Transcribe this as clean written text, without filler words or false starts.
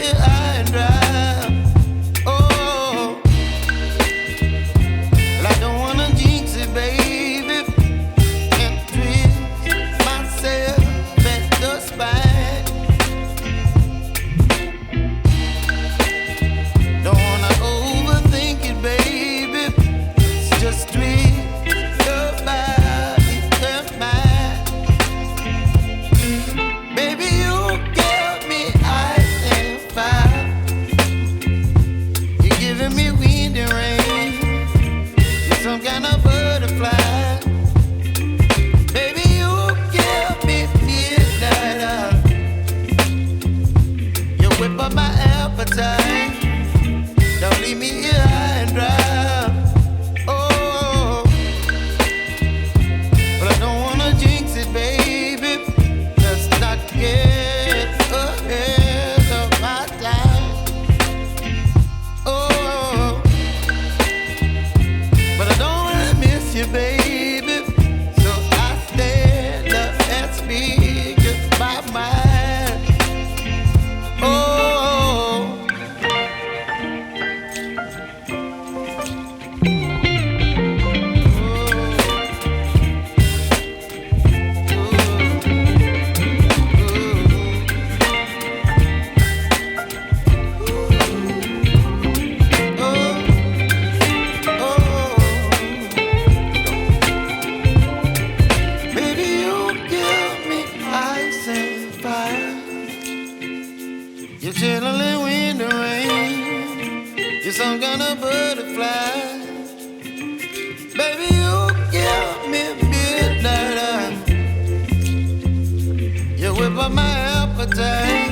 here high and dry. Oh, well, I don't wanna jinx it, baby, and twist myself at the spine. Don't wanna overthink it, baby. It's just twist your body and mine. Baby, you give me ice and fire. You're giving me wind and rain. You're some kind of butterfly. Baby, you give me midnight. You whip up my appetite. Don't leave me here high and dry. Oh, but I don't wanna jinx it, baby. Let's not get ahead of my time. Oh, but I don't wanna miss you, baby. So I stand up and speak my mind. Oh. You're chilling wind and rain. You're some kind of butterfly. Baby, you give me midnight. You whip up my appetite.